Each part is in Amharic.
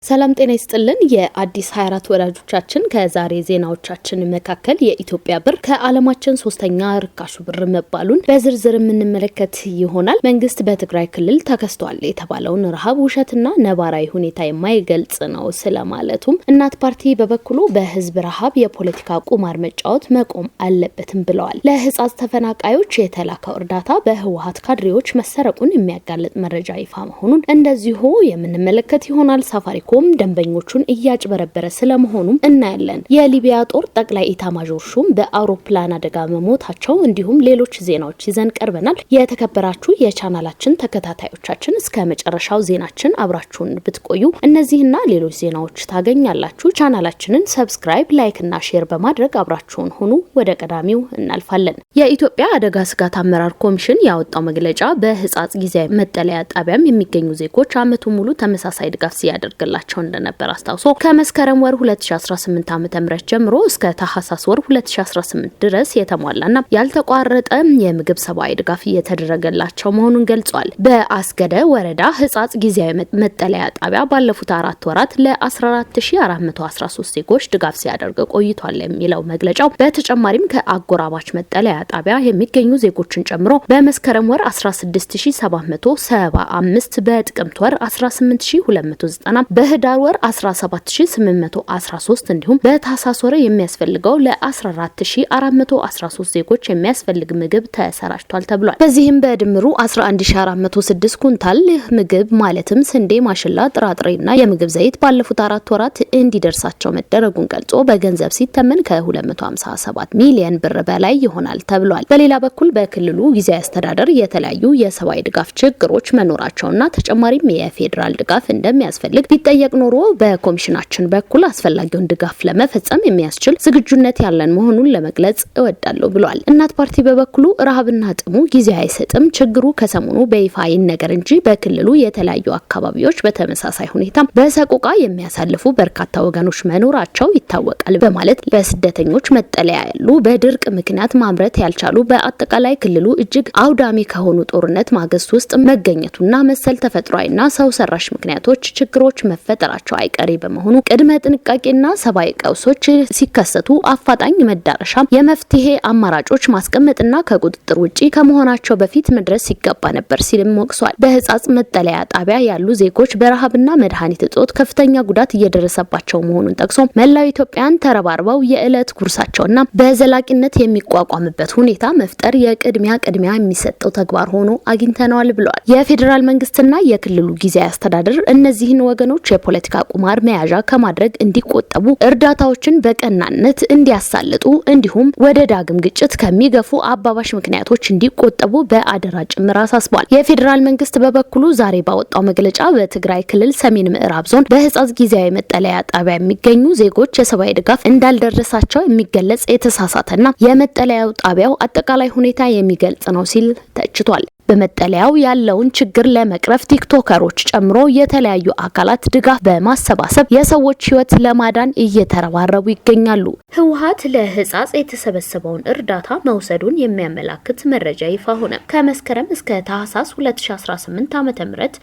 ሰላም ጤና ይስጥልን የአዲስ 24 ወዳጆቻችን ከዛሬ ዜናዎቻችን መካከል የኢትዮጵያ ብር ከዓለማችን ሶስተኛ ርካሹ ብር መባሉን በዝርዝር የምንመለከት ይሆናል። መንግስት በትግራይ ክልል ተከስቷል የተባለውን ረሃብ ውሸትና ነባራዊ ሁኔታ የማይገልጽ ነው ስለማለቱም እናት ፓርቲ በበኩሉ በህዝብ ረሃብ የፖለቲካ ቁማር መጫወት መቆም አለበትም ብለዋል። ለህፃጽ ተፈናቃዮች የተላከው እርዳታ በህወሓት ካድሬዎች መሰረቁን የሚያጋልጥ መረጃ ይፋ መሆኑን እንደዚሁ የምንመለከት ይሆናል። ሳፋሪኮም ደንበኞቹን እያጭበረበረ ስለመሆኑም እናያለን። የሊቢያ ጦር ጠቅላይ ኢታማዦር ሹም በአውሮፕላን አደጋ መሞታቸው እንዲሁም ሌሎች ዜናዎች ይዘን ቀርበናል። የተከበራችሁ የቻናላችን ተከታታዮቻችን እስከ መጨረሻው ዜናችን አብራችሁን ብትቆዩ እነዚህና ሌሎች ዜናዎች ታገኛላችሁ። ቻናላችንን ሰብስክራይብ፣ ላይክ እና ሼር በማድረግ አብራችሁን ሁኑ። ወደ ቀዳሚው እናልፋለን። የኢትዮጵያ አደጋ ስጋት አመራር ኮሚሽን ያወጣው መግለጫ በህፃጽ ጊዜያዊ መጠለያ ጣቢያም የሚገኙ ዜጎች አመቱ ሙሉ ተመሳሳይ ድጋፍ ሲያደርግላቸው እንደነበር አስታውሶ ከመስከረም ወር 2018 ዓ.ም ጀምሮ እስከ ታህሳስ ወር 2018 ድረስ የተሟላና ያልተቋረጠ የምግብ ሰብአዊ ድጋፍ እየተደረገላቸው መሆኑን ገልጿል። በአስገደ ወረዳ ህፃጽ ጊዜያዊ መጠለያ ጣቢያ ባለፉት 4 ወራት ለ14413 ዜጎች ድጋፍ ሲያደርግ ቆይቷል የሚለው መግለጫው በተጨማሪም ከአጎራባች መጠለያ ጣቢያ የሚገኙ ዜጎችን ጨምሮ በመስከረም ወር 16775 በጥቅምት ወር 18290 በህዳር ወር 17813 እንዲሁም በታህሳስ ወር የሚያስፈልገው ለ14413 ዜጎች የሚያስፈልግ ምግብ ተሰራጭቷል ተብሏል። በዚህም በድምሩ 11406 ኩንታል ምግብ ማለትም ስንዴ፣ ማሽላ፣ ጥራጥሬና የምግብ ዘይት ባለፉት 4 ወራት እንዲደርሳቸው መደረጉን ገልጾ በገንዘብ ሲተመን ከ257 ሚሊዮን ብር በላይ ይሆናል ተብሏል። በሌላ በኩል በክልሉ ጊዜያዊ አስተዳደር የተለያዩ የሰብአዊ ድጋፍ ችግሮች መኖራቸውና ተጨማሪም የፌዴራል ድጋፍ እንደሚያስፈልግ ቢጠየቅ ኖሮ በኮሚሽናችን በኩል አስፈላጊውን ድጋፍ ለመፈጸም የሚያስችል ዝግጁነት ያለን መሆኑን ለመግለጽ እወዳለሁ ብሏል። እናት ፓርቲ በበኩሉ ረሃብና ጥሙ ጊዜ አይሰጥም፣ ችግሩ ከሰሞኑ በይፋ ይነገር እንጂ በክልሉ የተለያዩ አካባቢዎች በተመሳሳይ ሁኔታ በሰቆቃ የሚያሳልፉ በርካታ ወገኖች መኖራቸው ይታወቃል በማለት በስደተኞች መጠለያ ያሉ በድርቅ ምክንያት ማምረት ያልቻሉ በአጠቃላይ ክልሉ እጅግ አውዳሚ ከሆኑ ጦርነት ማግስት ውስጥ መገኘቱና መሰል ተፈጥሯዊና ሰው ሰራሽ ምክንያቶች ችግሮች መፈጠራቸው አይቀሬ በመሆኑ ቅድመ ጥንቃቄና ሰብአዊ ቀውሶች ሲከሰቱ አፋጣኝ መዳረሻ የመፍትሄ አማራጮች ማስቀመጥና ከቁጥጥር ውጪ ከመሆናቸው በፊት መድረስ ይገባ ነበር ሲልም ወቅሷል። በህፃጽ መጠለያ ጣቢያ ያሉ ዜጎች በረሃብና መድኃኒት እጦት ከፍተኛ ጉዳት እየደረሰባቸው መሆኑን ጠቅሶ መላው ኢትዮጵያን ተረባርበው የዕለት ጉርሳቸውና በዘላቂነት የሚቋቋምበት ሁኔታ መፍጠር የቅድሚያ የሚሰጠው ተግባር ሆኖ አግኝተነዋል ብለዋል። የፌዴራል መንግስትና የክልሉ ጊዜያዊ አስተዳደር እነዚህን ወገኖች የፖለቲካ ቁማር መያዣ ከማድረግ እንዲቆጠቡ፣ እርዳታዎችን በቀናነት እንዲያሳልጡ እንዲሁም ወደ ዳግም ግጭት ከሚገፉ አባባሽ ምክንያቶች እንዲቆጠቡ በአደራ ጭምር አሳስቧል። የፌዴራል መንግስት በበኩሉ ዛሬ ባወጣው መግለጫ በትግራይ ክልል ሰሜን ምዕራብ ዞን በህፃጽ ጊዜያዊ መጠለያ ጣቢያ የሚገኙ ዜጎች የሰብአዊ ድጋፍ እንዳልደረሳቸው የሚገለጽ የተሳሳተና የመጠለያው ጣቢያው አጠቃላይ ሁኔታ የሚገልጽ ነው ሲል ተችቷል። በመጠለያው ያለውን ችግር ለመቅረፍ ቲክቶከሮች ጨምሮ የተለያዩ አካላት ድጋፍ በማሰባሰብ የሰዎች ህይወት ለማዳን እየተረባረቡ ይገኛሉ። ህወሓት ለህፃጽ የተሰበሰበውን እርዳታ መውሰዱን የሚያመላክት መረጃ ይፋ ሆነ። ከመስከረም እስከ ታህሳስ 2018 ዓ.ም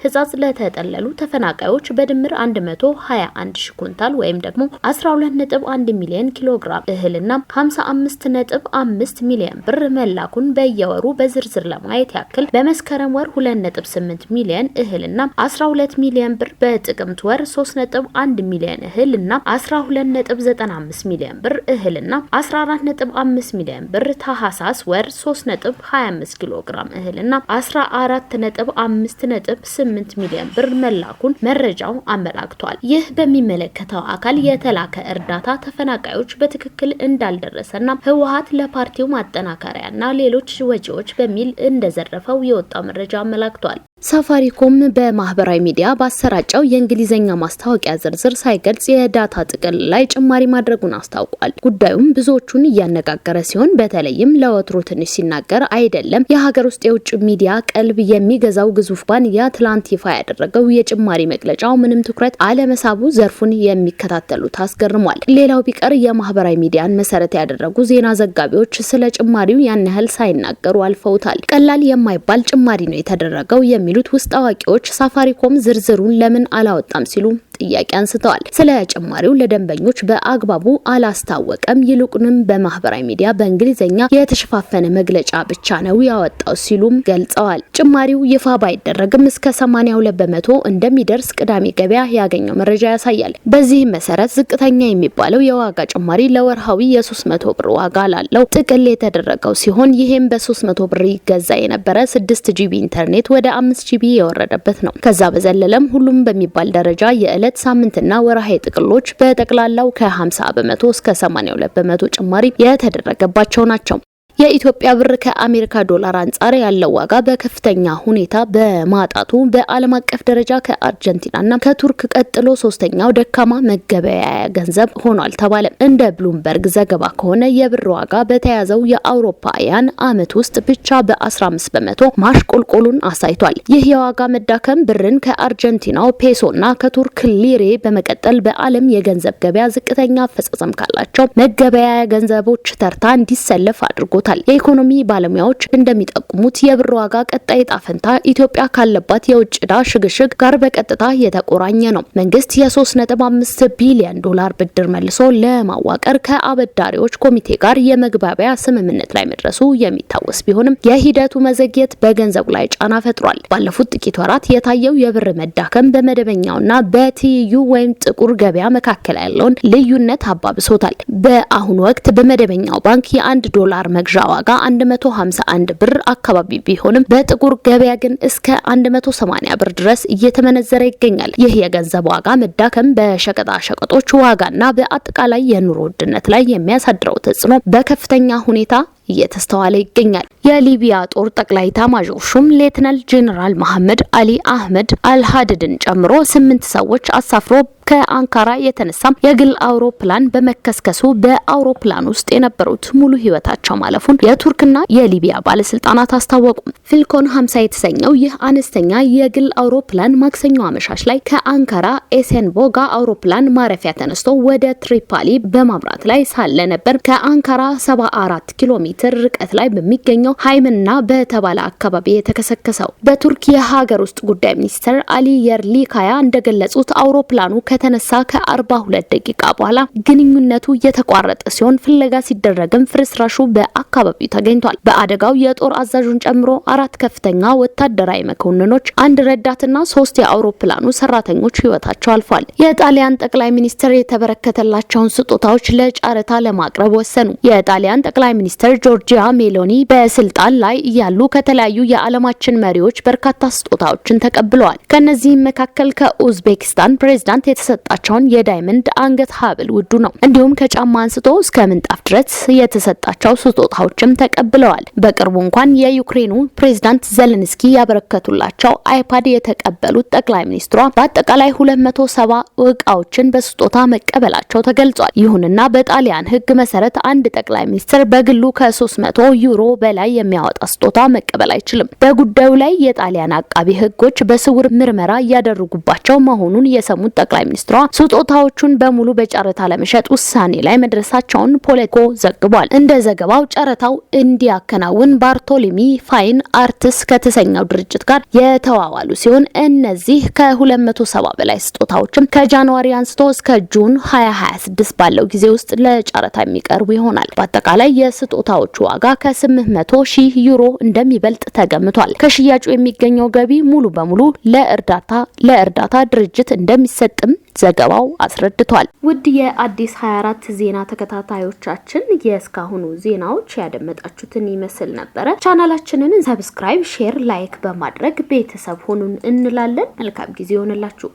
ህፃጽ ለተጠለሉ ተፈናቃዮች በድምር 121 ሺህ ኩንታል ወይም ደግሞ 12.1 ሚሊዮን ኪሎግራም እህልና 55.5 ሚሊዮን ብር መላኩን በየወሩ በዝርዝር ለማየት ያክል በመስከረም ወር 2.8 ሚሊዮን እህልና 12 ሚሊዮን ብር፣ በጥቅምት ወር 3.1 ሚሊዮን እህልና 12.95 ሚሊዮን ብር እህልና 14.5 ሚሊዮን ብር፣ ታህሳስ ወር 3.25 ኪሎ ግራም እህልና 14.5.8 ሚሊዮን ብር መላኩን መረጃው አመላክቷል። ይህ በሚመለከተው አካል የተላከ እርዳታ ተፈናቃዮች በትክክል እንዳልደረሰና ህወሓት ለፓርቲው ማጠናከሪያና ሌሎች ወጪዎች በሚል እንደዘረፈው የወጣው መረጃ አመላክቷል። ሳፋሪኮም በማህበራዊ ሚዲያ ባሰራጨው የእንግሊዘኛ ማስታወቂያ ዝርዝር ሳይገልጽ የዳታ ጥቅል ላይ ጭማሪ ማድረጉን አስታውቋል። ጉዳዩም ብዙዎቹን እያነጋገረ ሲሆን በተለይም ለወትሮ ትንሽ ሲናገር አይደለም የሀገር ውስጥ የውጭ ሚዲያ ቀልብ የሚገዛው ግዙፍ ባንያ ትላንት ይፋ ያደረገው የጭማሪ መግለጫው ምንም ትኩረት አለመሳቡ ዘርፉን የሚከታተሉት አስገርሟል። ሌላው ቢቀር የማህበራዊ ሚዲያን መሰረት ያደረጉ ዜና ዘጋቢዎች ስለ ጭማሪው ያን ያህል ሳይናገሩ አልፈውታል። ቀላል የማይባል ጭማሪ ነው የተደረገው የሚሉት ውስጥ አዋቂዎች ሳፋሪኮም ዝርዝሩን ለምን አላወጣም ሲሉ ጥያቄ አንስተዋል። ስለ ጭማሪው ለደንበኞች በአግባቡ አላስታወቀም፣ ይልቁንም በማህበራዊ ሚዲያ በእንግሊዝኛ የተሸፋፈነ መግለጫ ብቻ ነው ያወጣው ሲሉም ገልጸዋል። ጭማሪው ይፋ ባይደረግም እስከ 82 በመቶ እንደሚደርስ ቅዳሜ ገበያ ያገኘው መረጃ ያሳያል። በዚህ መሰረት ዝቅተኛ የሚባለው የዋጋ ጭማሪ ለወርሃዊ የ300 ብር ዋጋ ላለው ጥቅል የተደረገው ሲሆን ይሄም በ300 ብር ይገዛ የነበረ 6 ጂቢ ኢንተርኔት ወደ 5 ጂቢ የወረደበት ነው። ከዛ በዘለለም ሁሉም በሚባል ደረጃ የዕለት ሳምንትና ወርሃዊ ጥቅሎች በጠቅላላው ከ50 በመቶ እስከ 82 በመቶ ጭማሪ የተደረገባቸው ናቸው። የኢትዮጵያ ብር ከአሜሪካ ዶላር አንጻር ያለው ዋጋ በከፍተኛ ሁኔታ በማጣቱ በዓለም አቀፍ ደረጃ ከአርጀንቲናና ከቱርክ ቀጥሎ ሶስተኛው ደካማ መገበያያ ገንዘብ ሆኗል ተባለ። እንደ ብሉምበርግ ዘገባ ከሆነ የብር ዋጋ በተያዘው የአውሮፓውያን ዓመት ውስጥ ብቻ በ15 በመቶ ማሽቆልቆሉን አሳይቷል። ይህ የዋጋ መዳከም ብርን ከአርጀንቲናው ፔሶና ከቱርክ ሊሬ በመቀጠል በዓለም የገንዘብ ገበያ ዝቅተኛ አፈጻጸም ካላቸው መገበያያ ገንዘቦች ተርታ እንዲሰለፍ አድርጎታል። የኢኮኖሚ ባለሙያዎች እንደሚጠቁሙት የብር ዋጋ ቀጣይ ጣፈንታ ኢትዮጵያ ካለባት የውጭ ዕዳ ሽግሽግ ጋር በቀጥታ የተቆራኘ ነው። መንግስት የ3.5 ቢሊዮን ዶላር ብድር መልሶ ለማዋቀር ከአበዳሪዎች ኮሚቴ ጋር የመግባቢያ ስምምነት ላይ መድረሱ የሚታወስ ቢሆንም የሂደቱ መዘግየት በገንዘቡ ላይ ጫና ፈጥሯል። ባለፉት ጥቂት ወራት የታየው የብር መዳከም በመደበኛውና በትይዩ ወይም ጥቁር ገበያ መካከል ያለውን ልዩነት አባብሶታል። በአሁኑ ወቅት በመደበኛው ባንክ የ1 ዶላር መግዣ ዋጋ 151 ብር አካባቢ ቢሆንም በጥቁር ገበያ ግን እስከ 180 ብር ድረስ እየተመነዘረ ይገኛል። ይህ የገንዘብ ዋጋ መዳከም በሸቀጣ ሸቀጦች ዋጋና በአጠቃላይ የኑሮ ውድነት ላይ የሚያሳድረው ተጽዕኖ በከፍተኛ ሁኔታ እየተስተዋለ ይገኛል። የሊቢያ ጦር ጠቅላይ ኤታማዦር ሹም ሌተናል ጄኔራል መሐመድ አሊ አህመድ አልሃድድን ጨምሮ 8 ሰዎች አሳፍሮ ከአንካራ የተነሳም የግል አውሮፕላን በመከስከሱ በአውሮፕላን ውስጥ የነበሩት ሙሉ ህይወታቸው ማለፉን የቱርክና የሊቢያ ባለስልጣናት አስታወቁ። ፊልኮን 50 የተሰኘው ይህ አነስተኛ የግል አውሮፕላን ማክሰኞ አመሻሽ ላይ ከአንካራ ኤሴንቦጋ አውሮፕላን ማረፊያ ተነስቶ ወደ ትሪፖሊ በማምራት ላይ ሳለ ነበር ከአንካራ 74 ኪሎ ሜትር ርቀት ላይ በሚገኘው ሃይምና በተባለ አካባቢ የተከሰከሰው። በቱርክ የሀገር ውስጥ ጉዳይ ሚኒስትር አሊ የርሊካያ እንደገለጹት አውሮፕላኑ ከተነሳ ከ42 ደቂቃ በኋላ ግንኙነቱ የተቋረጠ ሲሆን ፍለጋ ሲደረግም ፍርስራሹ በአካባቢው ተገኝቷል። በአደጋው የጦር አዛዡን ጨምሮ 4 ከፍተኛ ወታደራዊ መኮንኖች፣ 1 ረዳትና 3 የአውሮፕላኑ ሰራተኞች ህይወታቸው አልፏል። የጣሊያን ጠቅላይ ሚኒስትር የተበረከተላቸውን ስጦታዎች ለጨረታ ለማቅረብ ወሰኑ። የጣሊያን ጠቅላይ ሚኒስትር ጆርጂያ ሜሎኒ በስልጣን ላይ ያሉ ከተለያዩ የዓለማችን መሪዎች በርካታ ስጦታዎችን ተቀብለዋል። ከነዚህም መካከል ከኡዝቤኪስታን ፕሬዝዳንት የተሰጣቸውን የዳይመንድ አንገት ሀብል ውዱ ነው። እንዲሁም ከጫማ አንስቶ እስከ ምንጣፍ ድረስ የተሰጣቸው ስጦታዎችም ተቀብለዋል። በቅርቡ እንኳን የዩክሬኑ ፕሬዝዳንት ዘለንስኪ ያበረከቱላቸው አይፓድ የተቀበሉት ጠቅላይ ሚኒስትሯ በአጠቃላይ 270 እቃዎችን በስጦታ መቀበላቸው ተገልጿል። ይሁንና በጣሊያን ሕግ መሰረት አንድ ጠቅላይ ሚኒስትር በግሉ ከ300 ዩሮ በላይ የሚያወጣ ስጦታ መቀበል አይችልም። በጉዳዩ ላይ የጣሊያን አቃቢ ሕጎች በስውር ምርመራ እያደረጉባቸው መሆኑን የሰሙት ጠቅላይ ሚኒስትሯ ስጦታዎቹን በሙሉ በጨረታ ለመሸጥ ውሳኔ ላይ መድረሳቸውን ፖለቲኮ ዘግቧል። እንደ ዘገባው ጨረታው እንዲያከናውን ባርቶሎሚ ፋይን አርትስ ከተሰኘው ድርጅት ጋር የተዋዋሉ ሲሆን እነዚህ ከ270 በላይ ስጦታዎችም ከጃንዋሪ አንስቶ እስከ ጁን 2026 ባለው ጊዜ ውስጥ ለጨረታ የሚቀርቡ ይሆናል። በአጠቃላይ የስጦታዎቹ ዋጋ ከ800,000 ዩሮ እንደሚበልጥ ተገምቷል። ከሽያጩ የሚገኘው ገቢ ሙሉ በሙሉ ለእርዳታ ድርጅት እንደሚሰጥም ዘገባው አስረድቷል። ውድ የአዲስ 24 ዜና ተከታታዮቻችን የእስካሁኑ ዜናዎች ያደመጣችሁትን ይመስል ነበረ። ቻናላችንን ሰብስክራይብ፣ ሼር፣ ላይክ በማድረግ ቤተሰብ ሆኑን እንላለን። መልካም ጊዜ ይሆንላችሁ።